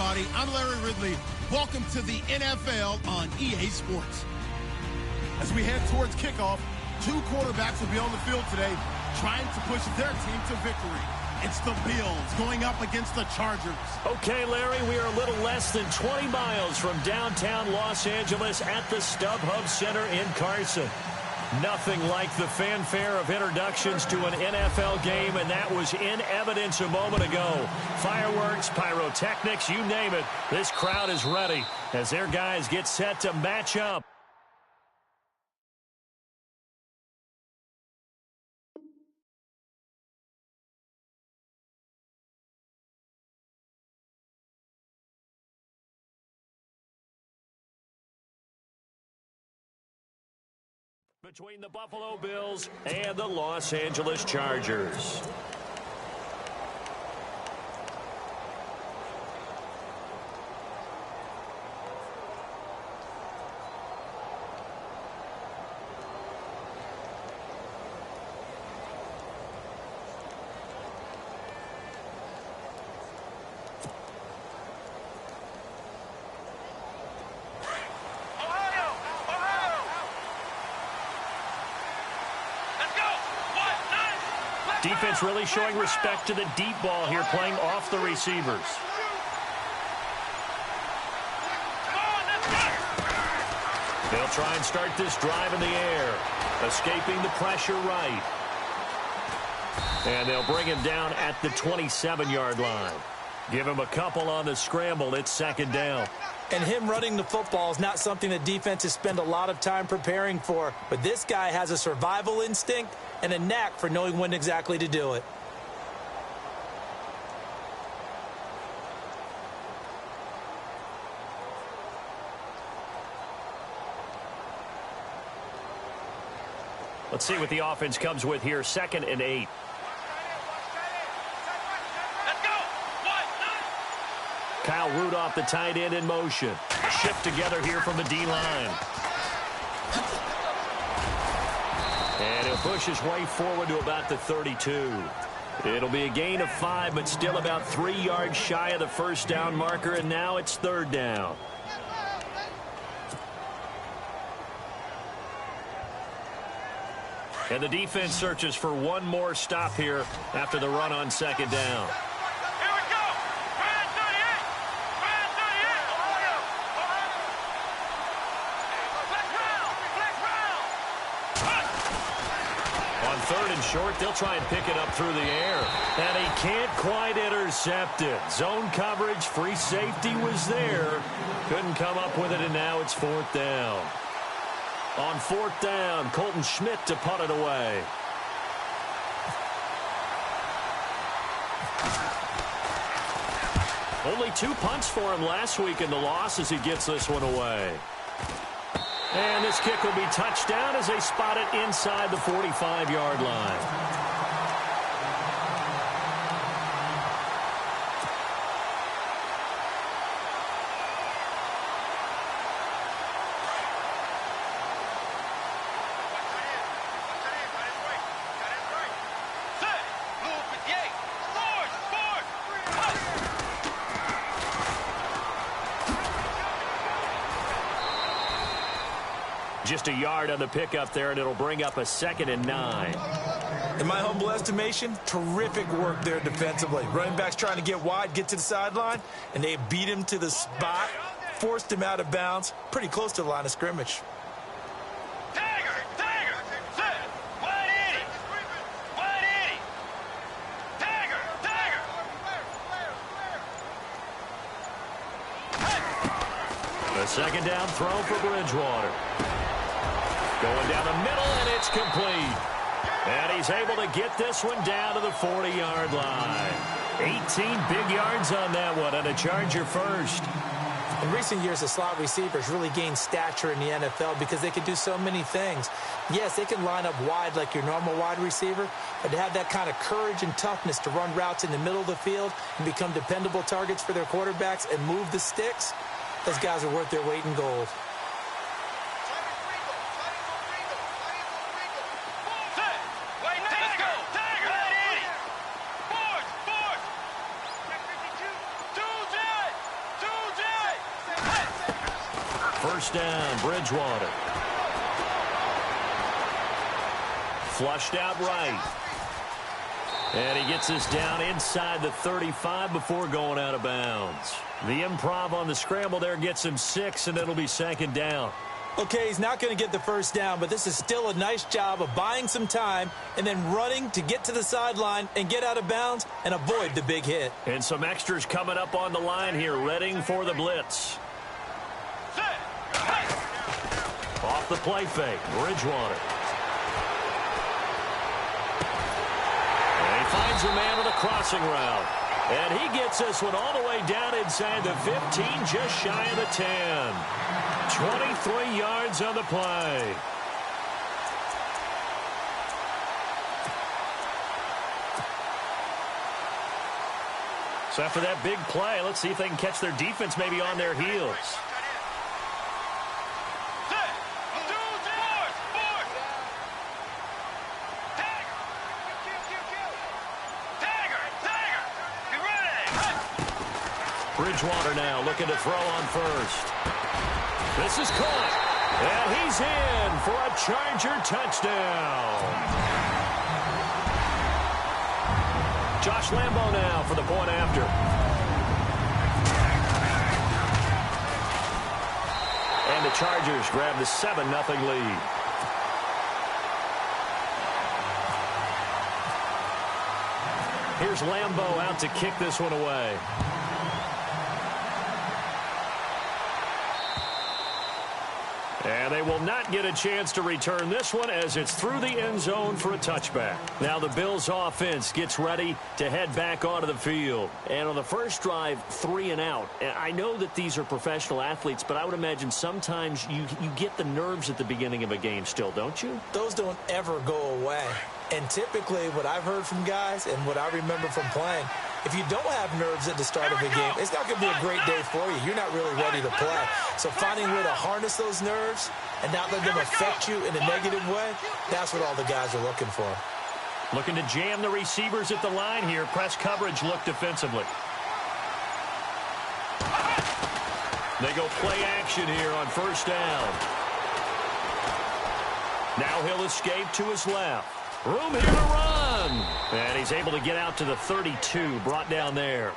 everybody. I'm Larry Ridley. Welcome to the NFL on EA Sports. As we head towards kickoff, two quarterbacks will be on the field today trying to push their team to victory. It's the Bills going up against the Chargers. Okay, Larry, we are a little less than 20 miles from downtown Los Angeles at the StubHub Center in Carson. Nothing like the fanfare of introductions to an NFL game, and that was in evidence a moment ago. Fireworks, pyrotechnics, you name it. This crowd is ready as their guys get set to match up. Between the Buffalo Bills and the Los Angeles Chargers. Defense really showing respect to the deep ball here, playing off the receivers. They'll try and start this drive in the air, escaping the pressure right. And they'll bring him down at the 27-yard line. Give him a couple on the scramble. It's second down. And him running the football is not something that defenses spend a lot of time preparing for. But this guy has a survival instinct and a knack for knowing when exactly to do it. Let's see what the offense comes with here. 2nd and 8. Kyle Rudolph, the tight end, in motion. Shift together here from the D-line. And he'll push his way forward to about the 32. It'll be a gain of 5, but still about 3 yards shy of the first down marker, and now it's 3rd down. And the defense searches for one more stop here after the run on 2nd down. Short, they'll try and pick it up through the air. And he can't quite intercept it. Zone coverage, free safety was there. Couldn't come up with it, and now it's 4th down. On 4th down, Colton Schmidt to punt it away. Only 2 punts for him last week in the loss as he gets this one away. And this kick will be touched down as they spot it inside the 45-yard line. Just a yard on the pickup there, and it'll bring up a 2nd and 9. In my humble estimation, terrific work there defensively. Running backs trying to get wide, get to the sideline, and they beat him to the spot, forced him out of bounds, pretty close to the line of scrimmage. A 2nd down throw for Bridgewater. Going down the middle, and it's complete. And he's able to get this one down to the 40-yard line. 18 big yards on that one, and a Charger first. In recent years, the slot receivers really gained stature in the NFL because they can do so many things. Yes, they can line up wide like your normal wide receiver, but to have that kind of courage and toughness to run routes in the middle of the field and become dependable targets for their quarterbacks and move the sticks, those guys are worth their weight in gold. first down. Bridgewater. Flushed out right. And he gets us down inside the 35 before going out of bounds. The improv on the scramble there gets him 6, and it'll be second down. Okay, he's not going to get the first down, but this is still a nice job of buying some time and then running to get to the sideline and get out of bounds and avoid the big hit. And some extras coming up on the line here, readying for the blitz. Off the play fake, Bridgewater. And he finds a man with a crossing route. And he gets this one all the way down inside the 15, just shy of the 10. 23 yards on the play. So after that big play, let's see if they can catch their defense maybe on their heels. Bridgewater now looking to throw on first. This is caught. And he's in for a Charger touchdown. Josh Lambo now for the point after. And the Chargers grab the 7-0 lead. Here's Lambo out to kick this one away. And they will not get a chance to return this one as it's through the end zone for a touchback. Now the Bills offense gets ready to head back onto the field. And on the first drive, 3 and out. And I know that these are professional athletes, but I would imagine sometimes you get the nerves at the beginning of a game still, don't you? Those don't ever go away. And typically what I've heard from guys and what I remember from playing, if you don't have nerves at the start of a game, it's not going to be a great day for you. You're not really ready to play. So finding a way to harness those nerves and not let them affect you in a negative way, that's what all the guys are looking for. Looking to jam the receivers at the line here. Press coverage look defensively. They go play action here on first down. Now he'll escape to his left. Room here to run. And he's able to get out to the 32, brought down there.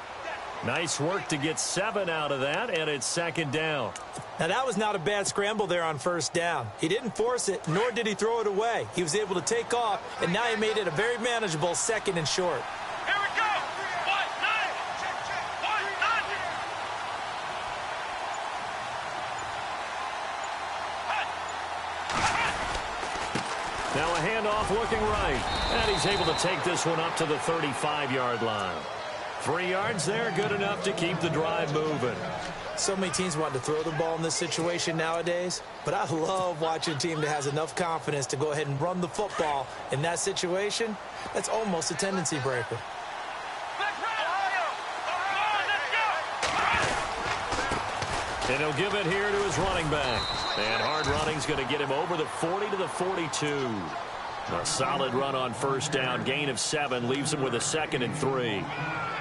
Nice work to get 7 out of that, and it's second down. Now, that was not a bad scramble there on first down. He didn't force it, nor did he throw it away. He was able to take off, and now he made it a very manageable second and short. Here we go. 1-9. Now a handoff looking right. And he's able to take this one up to the 35-yard line. 3 yards there, good enough to keep the drive moving. So many teams want to throw the ball in this situation nowadays, but I love watching a team that has enough confidence to go ahead and run the football. In that situation, that's almost a tendency breaker. And he'll give it here to his running back. And hard running's going to get him over the 40 to the 42. A solid run on first down. Gain of 7 leaves him with a 2nd and 3.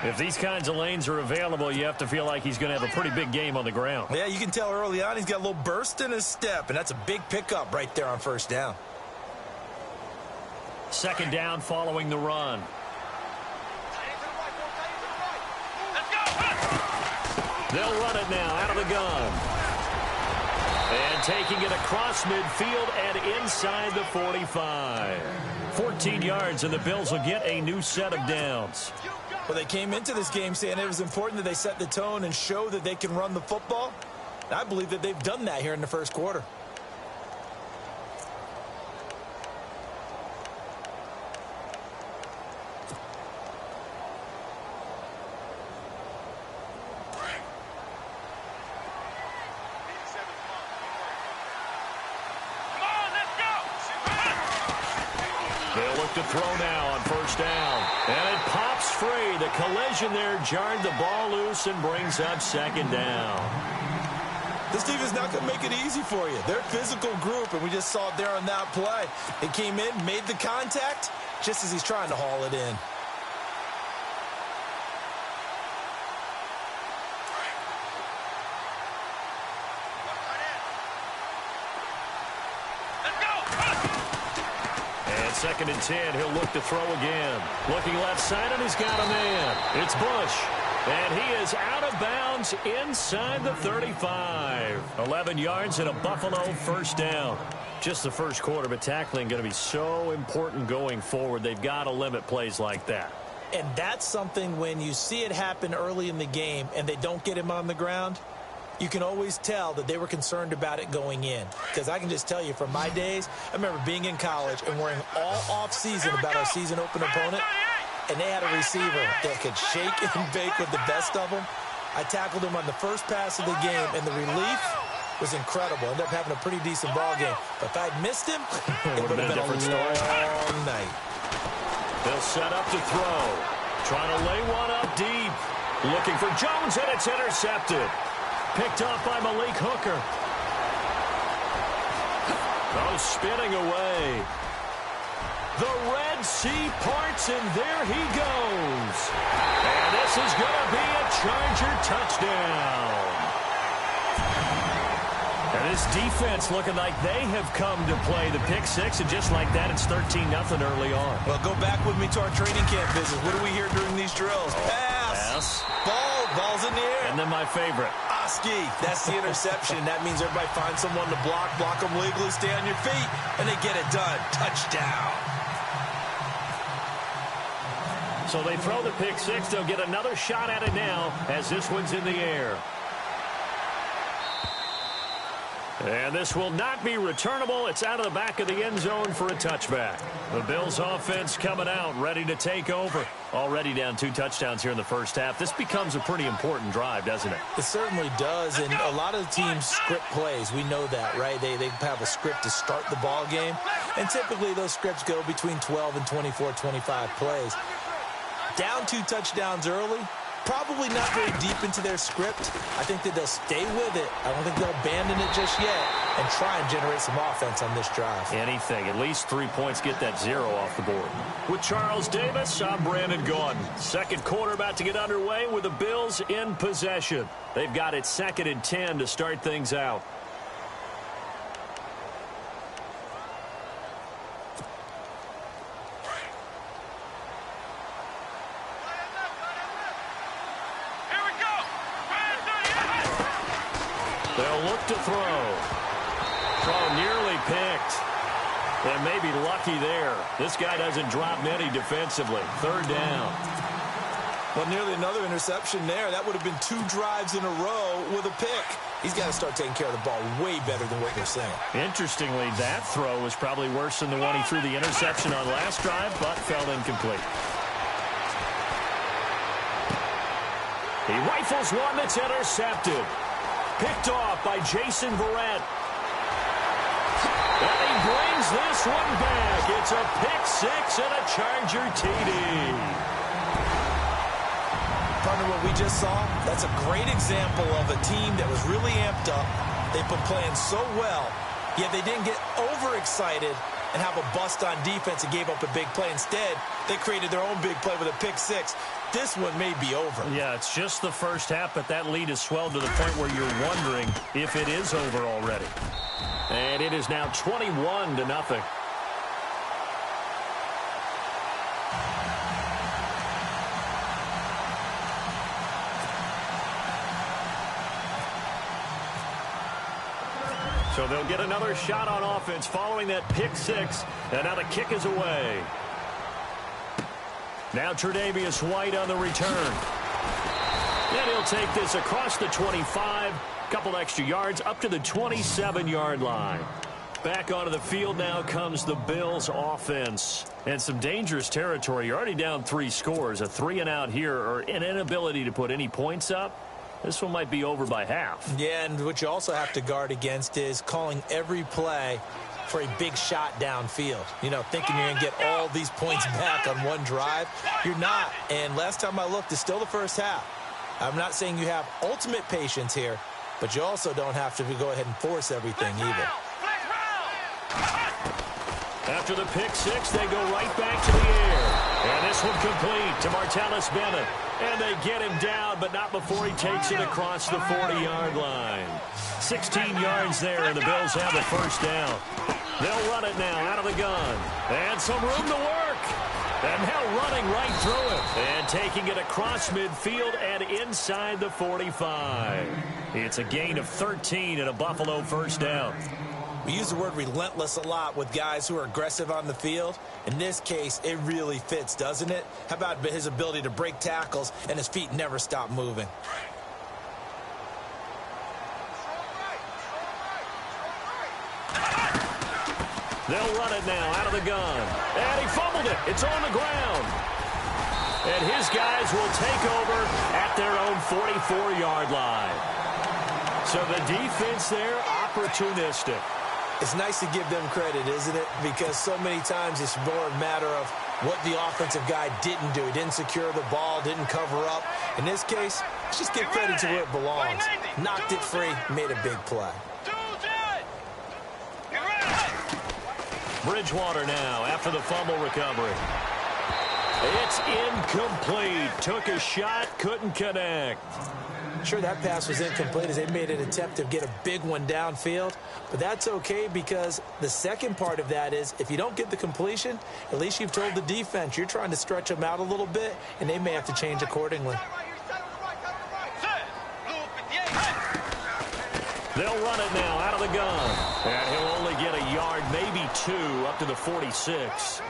If these kinds of lanes are available, you have to feel like he's going to have a pretty big game on the ground. Yeah, you can tell early on he's got a little burst in his step, and that's a big pickup right there on first down. Second down following the run. They'll run it now out of the gun. And taking it across midfield and inside the 45. 14 yards, and the Bills will get a new set of downs. Well, they came into this game saying it was important that they set the tone and show that they can run the football. I believe that they've done that here in the first quarter. They'll look to throw now on first down. And it pops free. The collision there jarred the ball loose and brings up second down. This team is not going to make it easy for you. They're a physical group, and we just saw it there on that play. It came in, made the contact, just as he's trying to haul it in. 2nd and 10. He'll look to throw again. Looking left side, and he's got a man. It's Bush. And he is out of bounds inside the 35. 11 yards and a Buffalo first down. Just the first quarter, but tackling going to be so important going forward. They've got to limit plays like that. And that's something when you see it happen early in the game and they don't get him on the ground, you can always tell that they were concerned about it going in. Because I can just tell you from my days, I remember being in college and worrying all off-season about our season opener opponent, and they had a receiver that could shake and bake with the best of them. I tackled him on the first pass of the game, and the relief was incredible. Ended up having a pretty decent ball game. But if I'd missed him, it would have been a long night. They'll set up to throw. Trying to lay one up deep. Looking for Jones, and it's intercepted. Picked off by Malik Hooker. Oh, spinning away. The Red Sea parts, and there he goes. And this is going to be a Charger touchdown. And this defense looking like they have come to play the pick six, and just like that, it's 13-0 early on. Well, go back with me to our training camp visits. What do we hear during these drills? Pass. Ball's in the air. And then my favorite. Oski. That's the interception. That means everybody finds someone to block them legally, stay on your feet, and they get it done. Touchdown. So they throw the pick six. They'll get another shot at it now as this one's in the air. And this will not be returnable. It's out of the back of the end zone for a touchback. The Bills offense coming out, ready to take over. Already down 2 touchdowns here in the first half. This becomes a pretty important drive, doesn't it? It certainly does, and a lot of the teams script plays. We know that, right? They have a script to start the ball game, and typically those scripts go between 12 and 24, 25 plays. Down 2 touchdowns early, probably not very deep into their script. I think that they'll stay with it. I don't think they'll abandon it just yet and try and generate some offense on this drive. Anything. At least 3 points, get that 0 off the board. With Charles Davis, I'm Brandon Gaudin. Second quarter about to get underway with the Bills in possession. They've got it 2nd and 10 to start things out. They'll look to throw. Throw nearly picked. And maybe lucky there. This guy doesn't drop many defensively. 3rd down. Well, nearly another interception there. That would have been 2 drives in a row with a pick. He's got to start taking care of the ball way better than what we're saying. Interestingly, that throw was probably worse than the one he threw the interception on last drive, but fell incomplete. He rifles one that's intercepted. Picked off by Jason Verrett. And he brings this one back. It's a pick six and a Charger TD. Partner, what we just saw, that's a great example of a team that was really amped up. They've been playing so well, yet they didn't get overexcited and have a bust on defense and gave up a big play. Instead, they created their own big play with a pick six. This one may be over. Yeah, it's just the first half, but that lead has swelled to the point where you're wondering if it is over already. And it is now 21-0. So they'll get another shot on offense following that pick six, and now the kick is away. Now Tre'Davious White on the return. And he'll take this across the 25, couple extra yards, up to the 27-yard line. Back onto the field now comes the Bills offense. And some dangerous territory. You're already down 3 scores. A 3-and-out here, or an inability to put any points up. This one might be over by half. Yeah, and what you also have to guard against is calling every play for a big shot downfield. You know, thinking you're going to get all these points back on one drive. You're not. And last time I looked, it's still the first half. I'm not saying you have ultimate patience here, but you also don't have to go ahead and force everything either. After the pick six, they go right back to the air. And this one complete to Martellus Bennett. And they get him down, but not before he takes it across the 40-yard line. 16 yards there, and the Bills have a first down. They'll run it now out of the gun. And some room to work. And now running right through it. And taking it across midfield and inside the 45. It's a gain of 13 and a Buffalo first down. We use the word relentless a lot with guys who are aggressive on the field. In this case, it really fits, doesn't it? How about his ability to break tackles and his feet never stop moving? They'll run it now out of the gun. And he fumbled it. It's on the ground. And his guys will take over at their own 44-yard line. So the defense there, opportunistic. It's nice to give them credit, isn't it? Because so many times it's more a matter of what the offensive guy didn't do. He didn't secure the ball, didn't cover up. In this case, let's just give credit to where it belongs. Knocked it free, made a big play. Bridgewater now after the fumble recovery. It's incomplete. Took a shot, couldn't connect. Sure, that pass was incomplete as they made an attempt to get a big one downfield. But that's okay because the second part of that is if you don't get the completion, at least you've told the defense you're trying to stretch them out a little bit, and they may have to change accordingly. They'll run it now out of the gun. And he'll only get a yard, maybe two, up to the 46.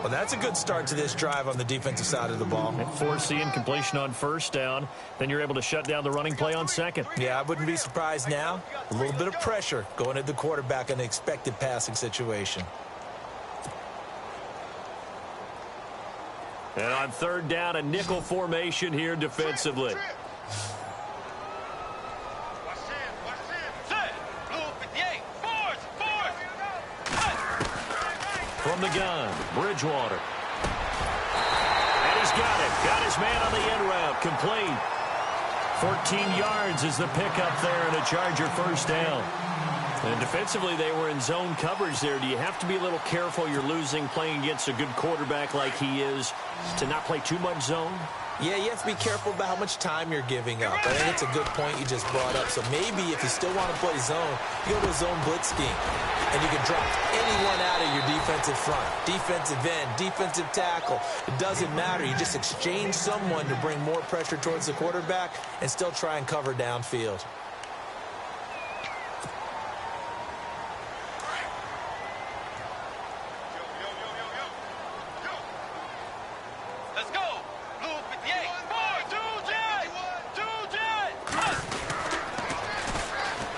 Well, that's a good start to this drive on the defensive side of the ball. And forcing completion on first down. Then you're able to shut down the running play on second. Yeah, I wouldn't be surprised now. A little bit of pressure going at the quarterback in an expected passing situation. And on third down, a nickel formation here defensively. From the gun, Bridgewater. And he's got it. Got his man on the end route. Complete. 14 yards is the pickup there and a Charger first down. And defensively, they were in zone coverage there. Do you have to be a little careful? You're losing playing against a good quarterback like he is to not play too much zone? Yeah, you have to be careful about how much time you're giving up. I think it's a good point you just brought up. So maybe if you still want to play zone, you go to a zone blitz scheme. And you can drop anyone out of your defensive front, defensive end, defensive tackle. It doesn't matter. You just exchange someone to bring more pressure towards the quarterback and still try and cover downfield.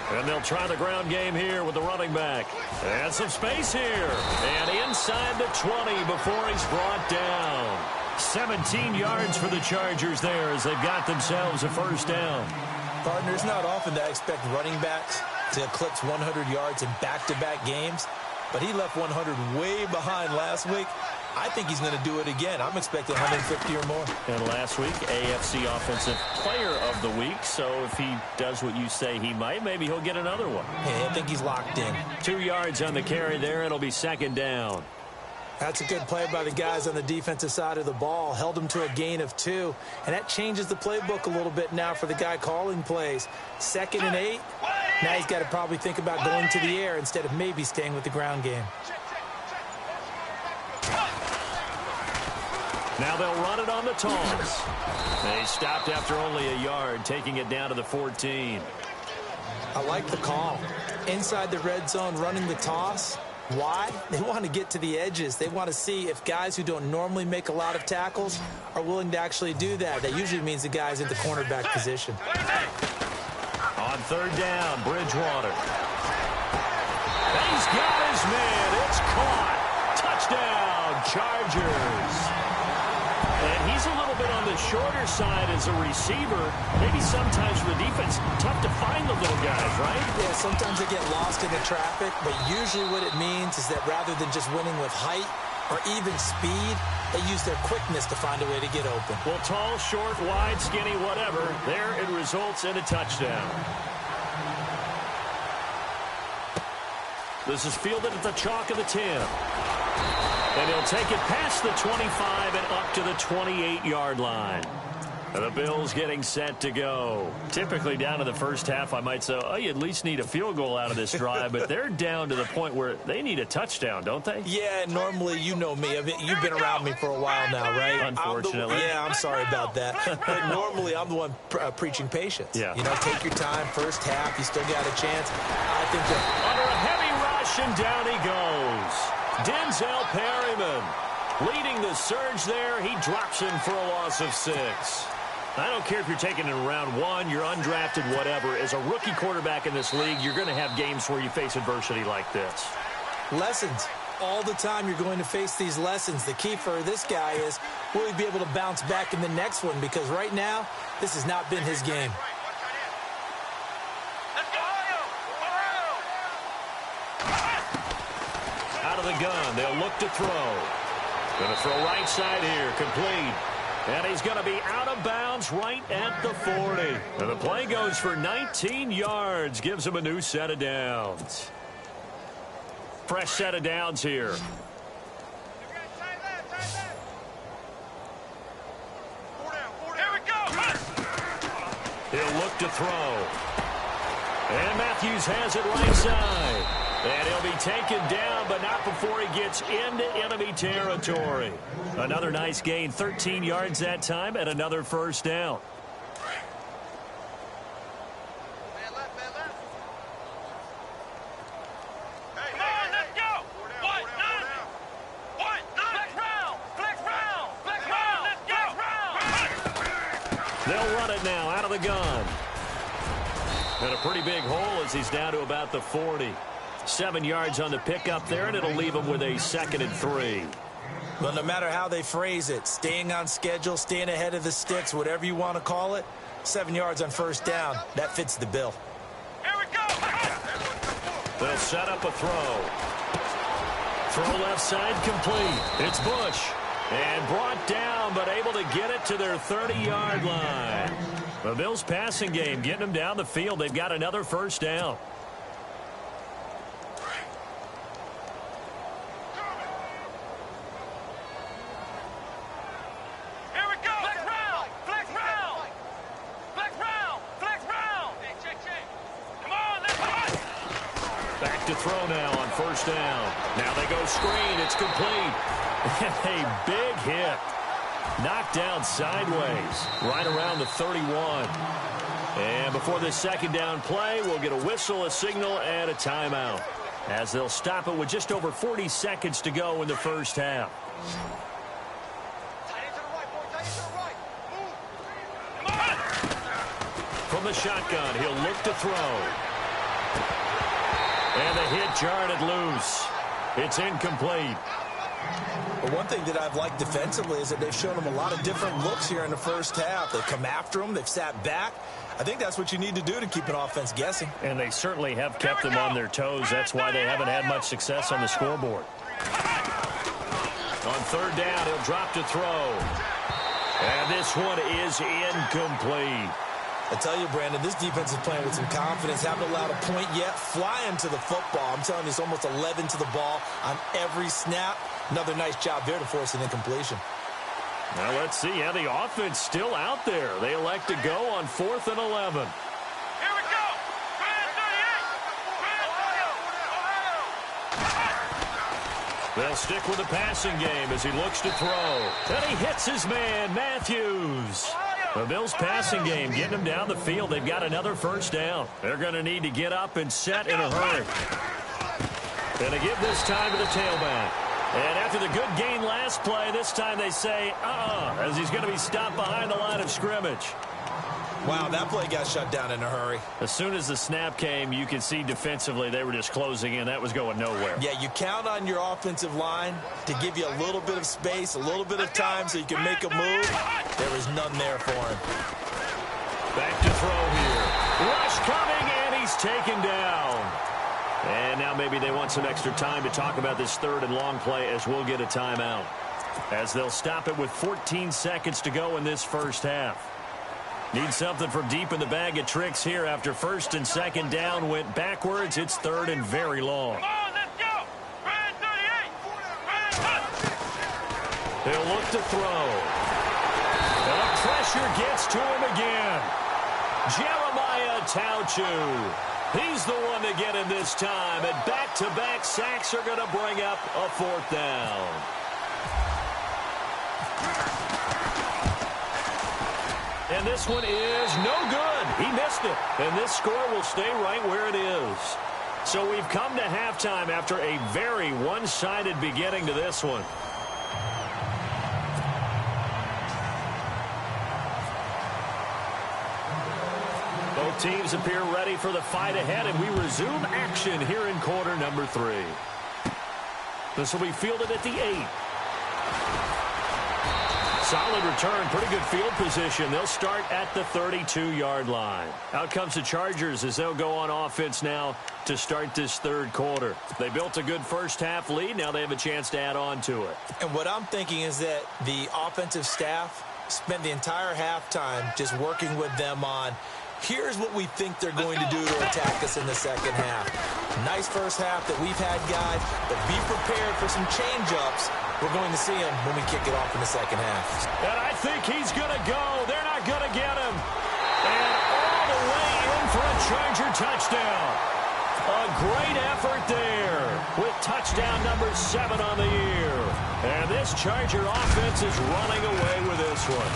And they'll try the ground game here with the running back. And some space here. And inside the 20 before he's brought down. 17 yards for the Chargers there as they've got themselves a first down. Partner, it's not often that I expect running backs to eclipse 100 yards in back-to-back games. But he left 100 way behind last week. I think he's going to do it again. I'm expecting 150 or more. And last week, AFC Offensive Player of the Week. So if he does what you say he might, maybe he'll get another one. Yeah, I think he's locked in. 2 yards on the carry there. It'll be second down. That's a good play by the guys on the defensive side of the ball. Held them to a gain of 2. And that changes the playbook a little bit now for the guy calling plays. 2nd and 8. Now he's got to probably think about going to the air instead of maybe staying with the ground game. Now they'll run it on the toss. They stopped after only a yard, taking it down to the 14. I like the call. Inside the red zone, running the toss. Why? They want to get to the edges. They want to see if guys who don't normally make a lot of tackles are willing to actually do that. That usually means the guy's in the cornerback position. On third down, Bridgewater. He's got his man. It's caught. Touchdown, Chargers. And he's a little bit on the shorter side as a receiver. Maybe sometimes for the defense, tough to find the little guys, right? Yeah, sometimes they get lost in the traffic, but usually what it means is that rather than just winning with height or even speed, they use their quickness to find a way to get open. Well, tall, short, wide, skinny, whatever, there it results in a touchdown. This is fielded at the chalk of the 10. And he'll take it past the 25 and up to the 28-yard line. The Bills getting set to go. Typically down to the first half, I might say, oh, you at least need a field goal out of this drive, but they're down to the point where they need a touchdown, don't they? Yeah, normally, you know me. You've been around me for a while now, right? Unfortunately. I'm sorry about that. But normally, I'm the one preaching patience. Yeah. You know, take your time, first half, you still got a chance. I think that... Under a heavy rush, and down he goes. Denzel Perryman leading the surge there. He drops in for a loss of 6. I don't care if you're taking it in round 1, you're undrafted, whatever. As a rookie quarterback in this league, you're going to have games where you face adversity like this. Lessons. All the time you're going to face these lessons. The key for this guy is, will he be able to bounce back in the next one? Because right now, this has not been his game. Out of the gun, they'll look to throw. Going to throw right side here, complete. And he's going to be out of bounds right at the 40. And the play goes for 19 yards. Gives him a new set of downs. Fresh set of downs here. Here we go. He'll look to throw. And Matthews has it right side. And he'll be taken down, but not before he gets into enemy territory. Another nice gain, 13 yards that time, and another first down. Come on, let's go. What? Flex round. Flex round. Flex round. Let's go. They'll run it now out of the gun. And a pretty big hole as he's down to about the 40. 7 yards on the pickup there, and it'll leave him with a 2nd and 3. Well, no matter how they phrase it, staying on schedule, staying ahead of the sticks, whatever you want to call it, 7 yards on first down, that fits the bill. Here we go. They'll set up a throw. Throw left side complete. It's Bush. And brought down, but able to get it to their 30-yard line. The Bills passing game, getting them down the field. They've got another first down. To throw now on first down. Now they go screen. It's complete. And a big hit. Knocked down sideways. Right around the 31. And before this second down play, we'll get a whistle, a signal, and a timeout. As they'll stop it with just over 40 seconds to go in the first half. From the shotgun, he'll look to throw. And the hit jarred it loose. It's incomplete. But one thing that I've liked defensively is that they've shown him a lot of different looks here in the first half. They've come after him. They've sat back. I think that's what you need to do to keep an offense guessing. And they certainly have kept them on their toes. That's why they haven't had much success on the scoreboard. On third down, he'll drop to throw. And this one is incomplete. I tell you, Brandon, this defense is playing with some confidence. Haven't allowed a point yet. Flying to the football. I'm telling you, it's almost 11 to the ball on every snap. Another nice job there to force an incompletion. Now let's see how the offense still out there. They elect to go on 4th and 11. Here we go. They'll stick with the passing game as he looks to throw. And he hits his man, Matthews. The Bills passing game getting them down the field. They've got another first down. They're going to need to get up and set in a hurry. Going to give this time to the tailback. And after the good gain last play, this time they say, as he's going to be stopped behind the line of scrimmage. Wow, that play got shut down in a hurry. As soon as the snap came, you could see defensively they were just closing in. That was going nowhere. Yeah, you count on your offensive line to give you a little bit of space, a little bit of time so you can make a move. There was none there for him. Back to throw here. Rush coming, and he's taken down. And now maybe they want some extra time to talk about this third and long play as we'll get a timeout. As they'll stop it with 14 seconds to go in this first half. Need something from deep in the bag of tricks here after first and second down went backwards. It's third and very long. Come on, let's go. Red 38. They'll look to throw. And the pressure gets to him again. Jeremiah Tauchu. He's the one to get him this time. And back-to-back sacks are going to bring up a 4th down. And this one is no good. He missed it. And this score will stay right where it is. So we've come to halftime after a very one-sided beginning to this one. Both teams appear ready for the fight ahead, and we resume action here in quarter number 3. This will be fielded at the 8. Solid return, pretty good field position. They'll start at the 32-yard line. Out comes the Chargers as they'll go on offense now to start this 3rd quarter. They built a good first-half lead. Now they have a chance to add on to it. And what I'm thinking is that the offensive staff spent the entire halftime just working with them on, here's what we think they're going to do to attack us in the second half. Nice first half that we've had, guys, but be prepared for some change-ups. We're going to see him when we kick it off in the second half. And I think he's going to go. They're not going to get him. And all the way in for a Charger touchdown. A great effort there with touchdown number 7 on the year. And this Charger offense is running away with this one.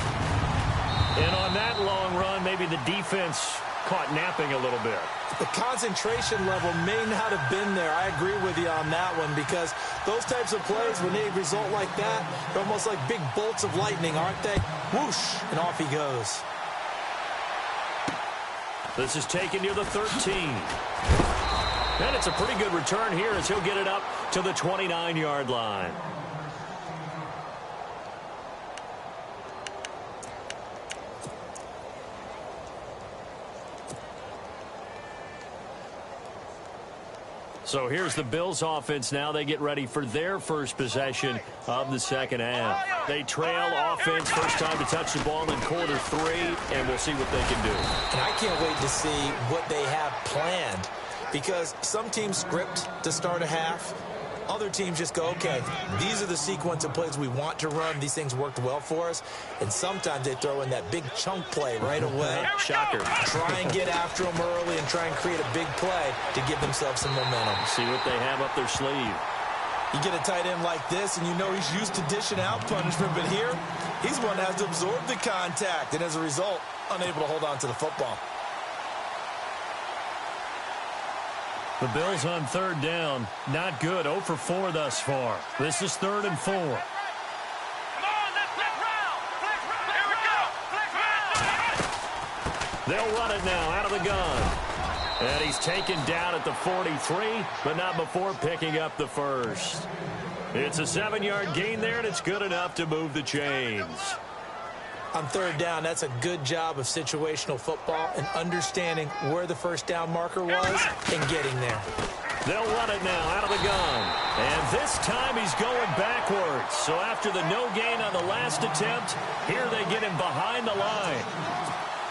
And on that long run, maybe the defense caught napping a little bit. The concentration level may not have been there. I agree with you on that one, because those types of plays, when they result like that, they're almost like big bolts of lightning, aren't they? Whoosh, and off he goes. This is taken near the 13. And it's a pretty good return here as he'll get it up to the 29-yard line. So here's the Bills offense now. They get ready for their first possession of the second half. They trail offense, first time to touch the ball in quarter 3, and we'll see what they can do. And I can't wait to see what they have planned, because some teams script to start a half. Other teams just go, okay, these are the sequence of plays we want to run. These things worked well for us. And sometimes they throw in that big chunk play right away. Shocker. Try and get after them early and try and create a big play to give themselves some momentum. See what they have up their sleeve. You get a tight end like this, and you know he's used to dishing out punishment. But here, he's one that has to absorb the contact. And as a result, unable to hold on to the football. The Bills on 3rd down. Not good. 0 for 4 thus far. This is 3rd and 4. Come on, let's flex round. Flex round. Here we go. Flex round. They'll run it now out of the gun. And he's taken down at the 43, but not before picking up the first. It's a 7-yard gain there, and it's good enough to move the chains. On 3rd down, that's a good job of situational football and understanding where the first down marker was and getting there. They'll run it now out of the gun. And this time he's going backwards. So after the no gain on the last attempt, here they get him behind the line.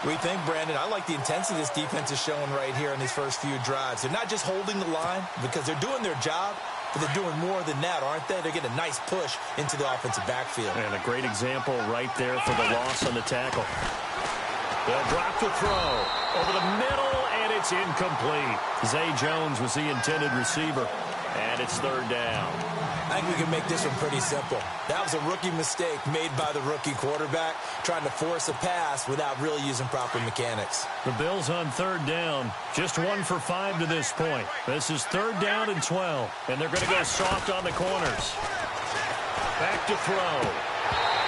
We think, Brandon, I like the intensity this defense is showing right here in these first few drives. They're not just holding the line because they're doing their job, but they're doing more than that, aren't they? They're getting a nice push into the offensive backfield. And a great example right there for the loss on the tackle. They'll drop the throw over the middle, and it's incomplete. Zay Jones was the intended receiver, and it's 3rd down. I think we can make this one pretty simple. That was a rookie mistake made by the rookie quarterback, trying to force a pass without really using proper mechanics. The Bills on 3rd down, just 1 for 5 to this point. This is 3rd down and 12, and they're going to go soft on the corners. Back to throw,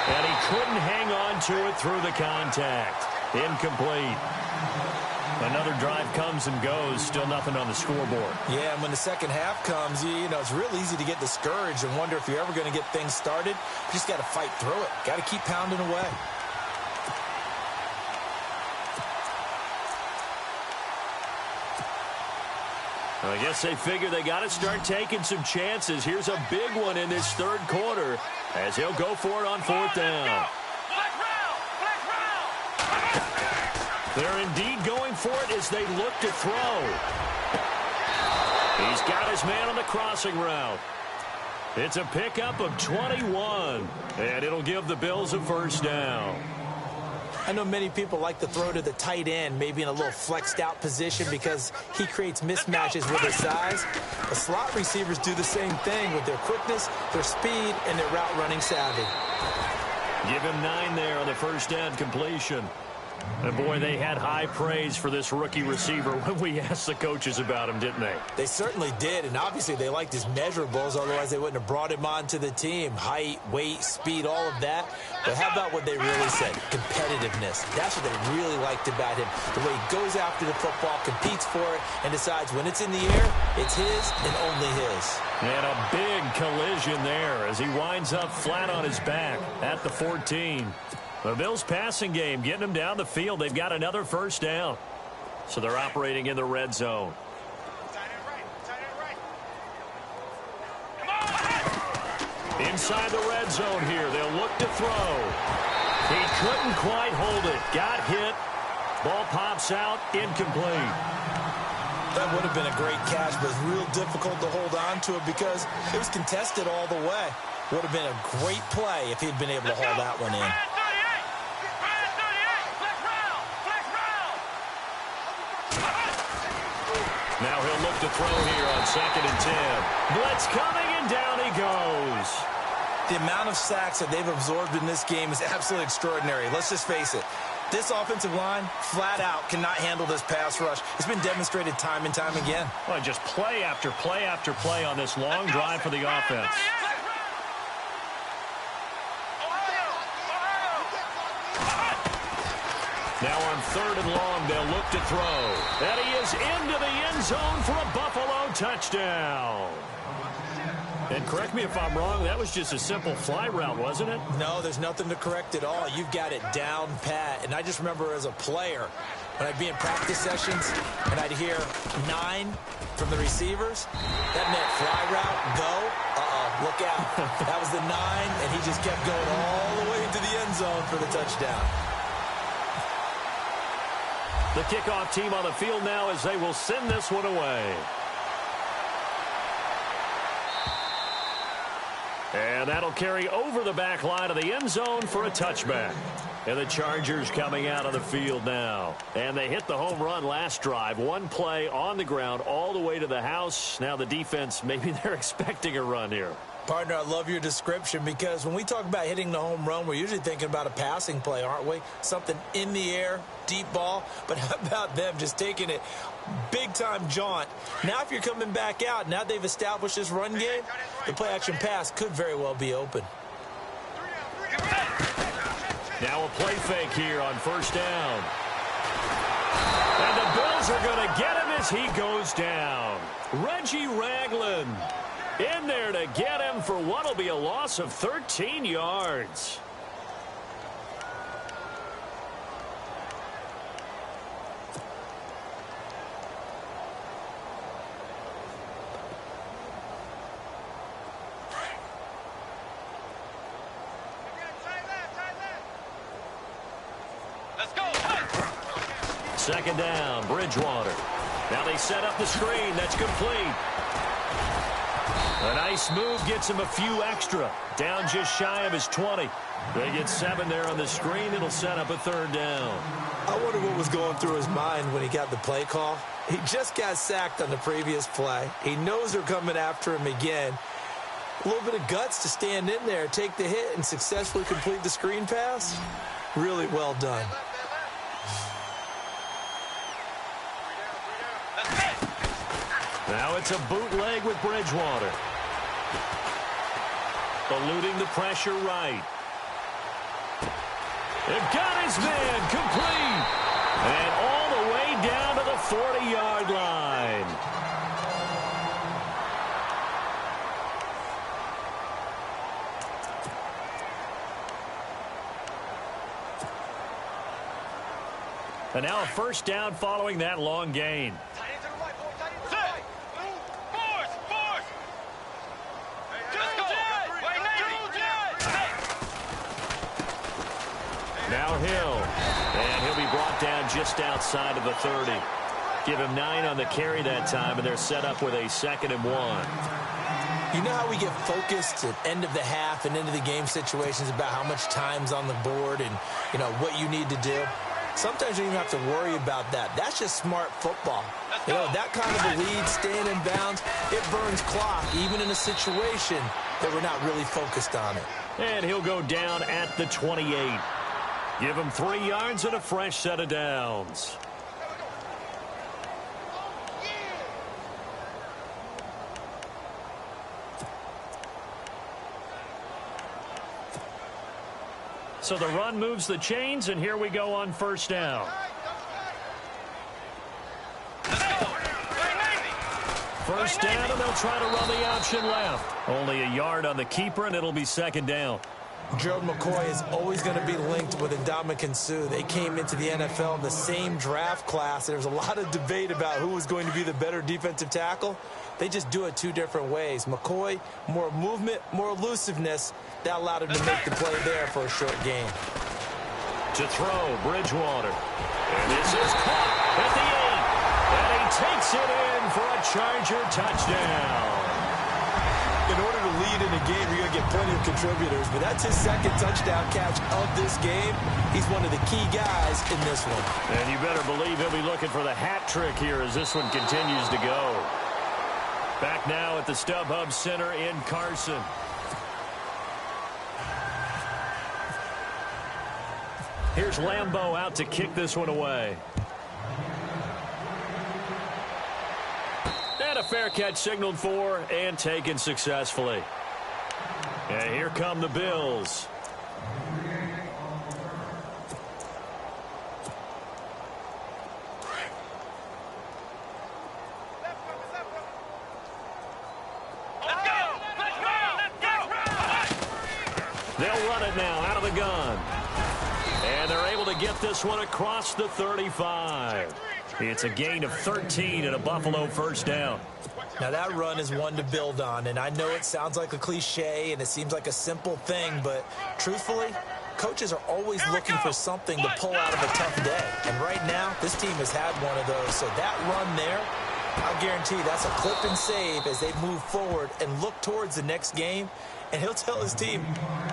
and he couldn't hang on to it through the contact. Incomplete. Another drive comes and goes, still nothing on the scoreboard. Yeah, and when the second half comes, you know, it's real easy to get discouraged and wonder if you're ever going to get things started. You just got to fight through it. Got to keep pounding away. I guess they figure they got to start taking some chances. Here's a big one in this 3rd quarter as he'll go for it on 4th down. They're indeed going for it as they look to throw. He's got his man on the crossing route. It's a pickup of 21, and it'll give the Bills a first down. I know many people like to throw to the tight end, maybe in a little flexed out position because he creates mismatches with his size. The slot receivers do the same thing with their quickness, their speed, and their route running savvy. Give him 9 there on the first down completion. And boy, they had high praise for this rookie receiver when we asked the coaches about him, didn't they? They certainly did, and obviously they liked his measurables, otherwise they wouldn't have brought him onto the team. Height, weight, speed, all of that. But how about what they really said? Competitiveness. That's what they really liked about him. The way he goes after the football, competes for it, and decides when it's in the air, it's his and only his. And a big collision there as he winds up flat on his back at the 14. The Bills passing game getting them down the field. They've got another first down. So they're operating in the red zone. Inside the red zone here. They'll look to throw. He couldn't quite hold it. Got hit. Ball pops out. Incomplete. That would have been a great catch, but it's real difficult to hold on to it because it was contested all the way. Would have been a great play if he'd been able to hold that one in. Now he'll look to throw here on 2nd and 10. Blitz coming, and down he goes. The amount of sacks that they've absorbed in this game is absolutely extraordinary. Let's just face it. This offensive line, flat out, cannot handle this pass rush. It's been demonstrated time and time again. Well, just play after play after play on this long drive for the offense. Now on 3rd and long, they'll look to throw. And he is into the end zone for a Buffalo touchdown. And correct me if I'm wrong, that was just a simple fly route, wasn't it? No, there's nothing to correct at all. You've got it down pat. And I just remember as a player, when I'd be in practice sessions and I'd hear 9 from the receivers, that meant fly route, go, look out. That was the 9, and he just kept going all the way into the end zone for the touchdown. The kickoff team on the field now as they will send this one away. And that'll carry over the back line of the end zone for a touchback. And the Chargers coming out of the field now. And they hit the home run last drive. One play on the ground all the way to the house. Now the defense, maybe they're expecting a run here. Partner, I love your description because when we talk about hitting the home run, we're usually thinking about a passing play, aren't we? Something in the air, deep ball. But how about them just taking it big-time jaunt? Now if you're coming back out, now they've established this run game, the play-action pass could very well be open. Now a play fake here on 1st down. And the Bills are going to get him as he goes down. Reggie Ragland in there to get him for what will be a loss of 13 yards. Let's go. 2nd down, Bridgewater. Now they set up the screen. That's complete. A nice move gets him a few extra. Down just shy of his 20. They get 7 there on the screen. It'll set up a 3rd down. I wonder what was going through his mind when he got the play call. He just got sacked on the previous play. He knows they're coming after him again. A little bit of guts to stand in there, take the hit, and successfully complete the screen pass. Really well done. Now it's a bootleg with Bridgewater. Eluding the pressure right. They've got his man complete. And all the way down to the 40-yard line. And now a 1st down following that long gain. Now Hill. And he'll be brought down just outside of the 30. Give him 9 on the carry that time, and they're set up with a 2nd and 1. You know how we get focused at end of the half and into the game situations about how much time's on the board and, you know, what you need to do? Sometimes you don't even have to worry about that. That's just smart football. You know, that kind of a lead, staying in bounds, it burns clock, even in a situation that we're not really focused on it. And he'll go down at the 28. Give him 3 yards and a fresh set of downs. So the run moves the chains, and here we go on first down. First down, and they'll try to run the option left. Only a yard on the keeper, and it'll be second down. Gerald McCoy is always going to be linked with Ndamukong Suh. They came into the NFL in the same draft class. There was a lot of debate about who was going to be the better defensive tackle. They just do it 2 different ways. McCoy, more movement, more elusiveness. That allowed him to make the play there for a short gain. To throw, Bridgewater. And this is caught at the 8. And he takes it in for a Charger touchdown. In order to lead in a game, you're going to get plenty of contributors, but that's his second touchdown catch of this game. He's one of the key guys in this one. And you better believe he'll be looking for the hat trick here as this one continues to go. Back now at the StubHub Center in Carson. Here's Lambeau out to kick this one away. And a fair catch signaled for and taken successfully. And here come the Bills. They'll run it now out of the gun. And they're able to get this one across the 35. It's a gain of 13 and a Buffalo first down. Now that run is one to build on, and I know it sounds like a cliche and it seems like a simple thing, but truthfully, coaches are always looking for something to pull out of a tough day. And right now, this team has had one of those. So that run there, I'll guarantee that's a clip and save as they move forward and look towards the next game. And he'll tell his team,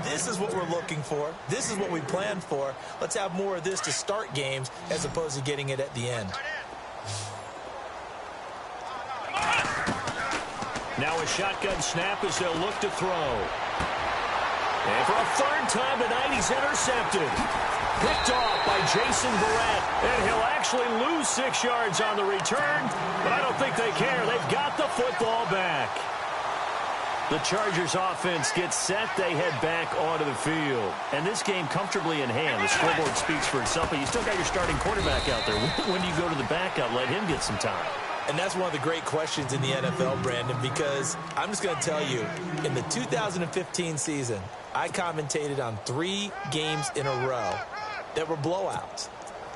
this is what we're looking for. This is what we planned for. Let's have more of this to start games as opposed to getting it at the end. Now a shotgun snap as they'll look to throw. And for a third time tonight, he's intercepted. Picked off by Jason Verrett. And he'll actually lose 6 yards on the return, but I don't think they care. They've got the football back. The Chargers offense gets set. They head back onto the field. And this game comfortably in hand. The scoreboard speaks for itself, but you still got your starting quarterback out there. When do you go to the backup? Let him get some time. And that's one of the great questions in the NFL, Brandon, because I'm just going to tell you, in the 2015 season, I commentated on 3 games in a row that were blowouts.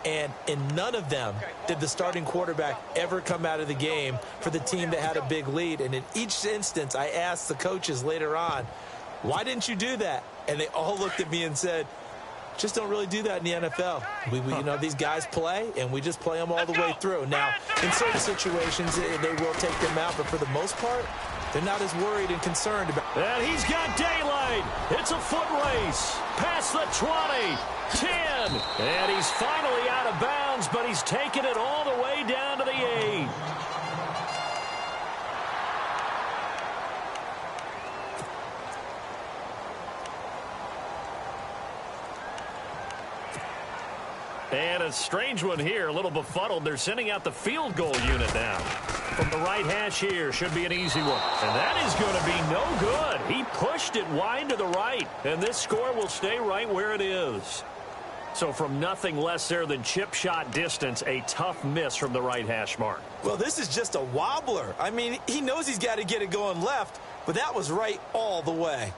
And in none of them did the starting quarterback ever come out of the game for the team that had a big lead. And in each instance, I asked the coaches later on, why didn't you do that? And they all looked at me and said, just don't really do that in the NFL. You know, these guys play, and we just play them all the way through. Now, in certain situations, they will take them out, but for the most part, they're not as worried and concerned about. And he's got daylight. It's a foot race. Past the 20, 10. And he's finally out of bounds, but he's taken it all the way down to the 8. And a strange one here, a little befuddled. They're sending out the field goal unit now. From the right hash here, should be an easy one. And that is going to be no good. He pushed it wide to the right, and this score will stay right where it is. So from nothing less there than chip shot distance, a tough miss from the right hash mark. Well, this is just a wobbler. I mean, he knows he's got to get it going left, but that was right all the way.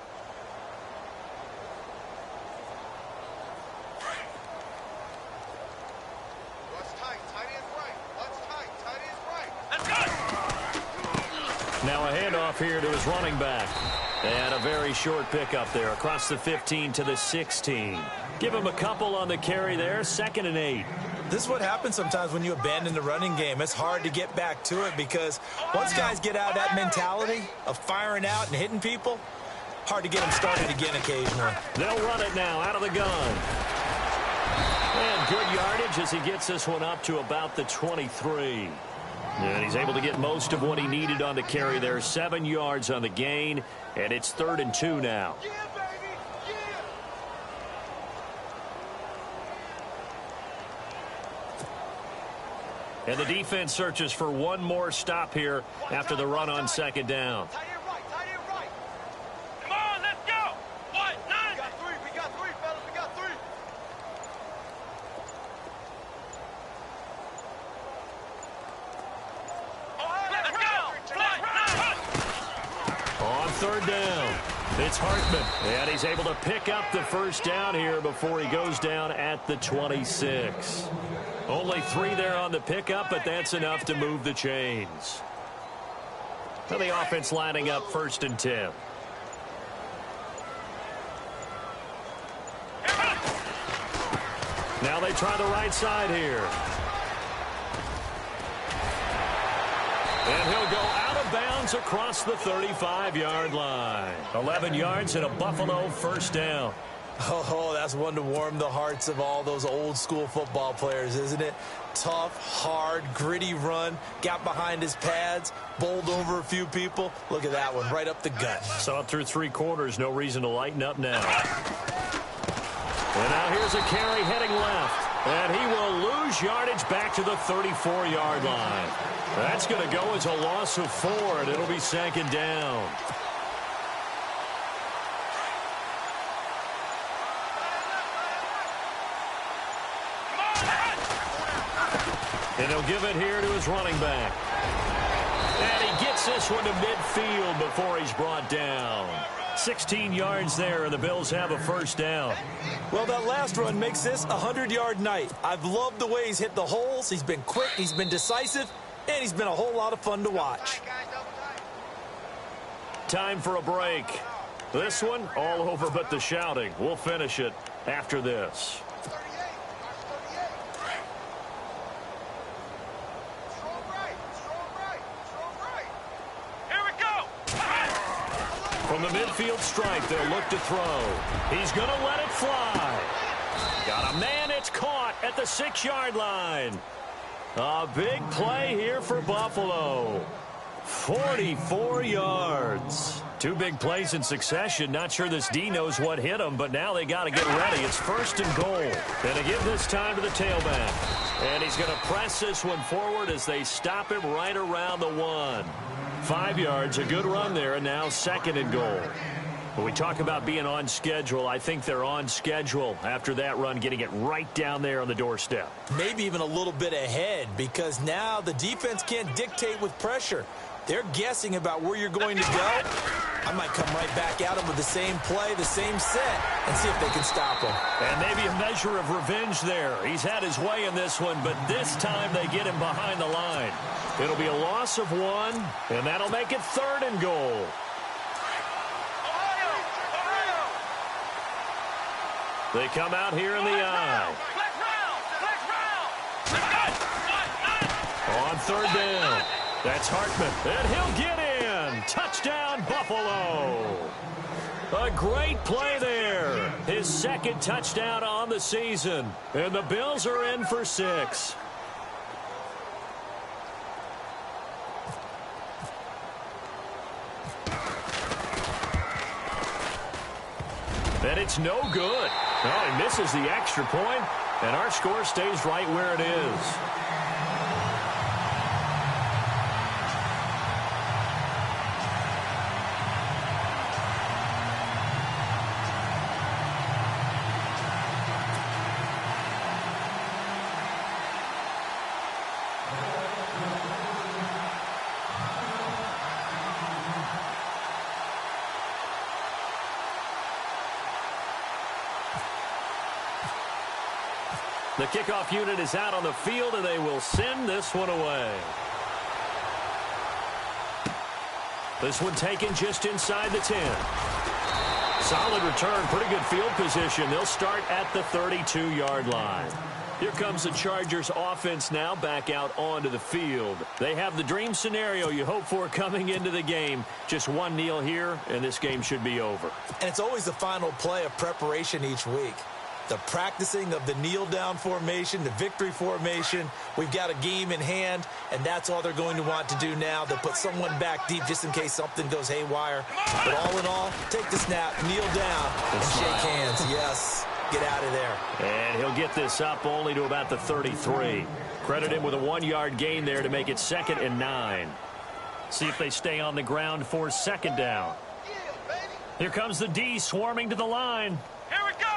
Now a handoff here to his running back. And a very short pickup there across the 15 to the 16. Give him a couple on the carry there, 2nd and 8. This is what happens sometimes when you abandon the running game. It's hard to get back to it because once guys get out of that mentality of firing out and hitting people, hard to get them started again occasionally. They'll run it now out of the gun. And good yardage as he gets this one up to about the 23. And he's able to get most of what he needed on the carry there. 7 yards on the gain, and it's 3rd and 2 now. And the defense searches for one more stop here after the run on 2nd down. Come on, let's go. 1, 9. We got three, fellas. We got 3. Let's go. Flat round. On 3rd down, it's Hartman. And he's able to pick up the first down here before he goes down at the 26. Only 3 there on the pickup, but that's enough to move the chains. So the offense lining up 1st and 10. Now they try the right side here. And he'll go out of bounds across the 35-yard line. 11 yards and a Buffalo first down. Oh, that's one to warm the hearts of all those old-school football players, isn't it? Tough, hard, gritty run, got behind his pads, bowled over a few people. Look at that one, right up the gut. Saw it through 3 quarters, no reason to lighten up now. And now here's a carry heading left. And he will lose yardage back to the 34-yard line. That's going to go as a loss of 4, and it'll be 2nd down. And he'll give it here to his running back. And he gets this one to midfield before he's brought down. 16 yards there, and the Bills have a first down. Well, that last run makes this a 100-yard night. I've loved the way he's hit the holes. He's been quick, he's been decisive, and he's been a whole lot of fun to watch. Time for a break. This one, all over but the shouting. We'll finish it after this. From the midfield stripe, they'll look to throw. He's going to let it fly. Got a man, it's caught at the 6-yard line. A big play here for Buffalo. 44 yards. 2 big plays in succession. Not sure this D knows what hit him, but now they got to get ready. It's 1st and goal. And to give this time to the tailback. And he's going to press this one forward as they stop him right around the 1. 5 yards, a good run there, and now 2nd and goal. When we talk about being on schedule, I think they're on schedule after that run, getting it right down there on the doorstep. Maybe even a little bit ahead, because now the defense can't dictate with pressure. They're guessing about where you're going to go. I might come right back at them with the same play, the same set, and see if they can stop him. And maybe a measure of revenge there. He's had his way in this one, but this time they get him behind the line. It'll be a loss of 1, and that'll make it 3rd and goal. They come out here in the eye. On 3rd down. That's Hartman, and he'll get in. Touchdown, Buffalo. A great play there. His 2nd touchdown on the season. And the Bills are in for 6. And it's no good. Oh, he misses the extra point, and our score stays right where it is. The kickoff unit is out on the field, and they will send this one away. This one taken just inside the 10. Solid return, pretty good field position. They'll start at the 32-yard line. Here comes the Chargers offense now back out onto the field. They have the dream scenario you hope for coming into the game. Just one kneel here, and this game should be over. And it's always the final play of preparation each week. The practicing of the kneel-down formation, the victory formation. We've got a game in hand, and that's all they're going to want to do now. They'll put someone back deep just in case something goes haywire. But all in all, take the snap, kneel down, and shake hands. Yes. Get out of there. And he'll get this up only to about the 33. Credit him with a 1-yard gain there to make it 2nd and 9. See if they stay on the ground for 2nd down. Here comes the D swarming to the line. Here we go.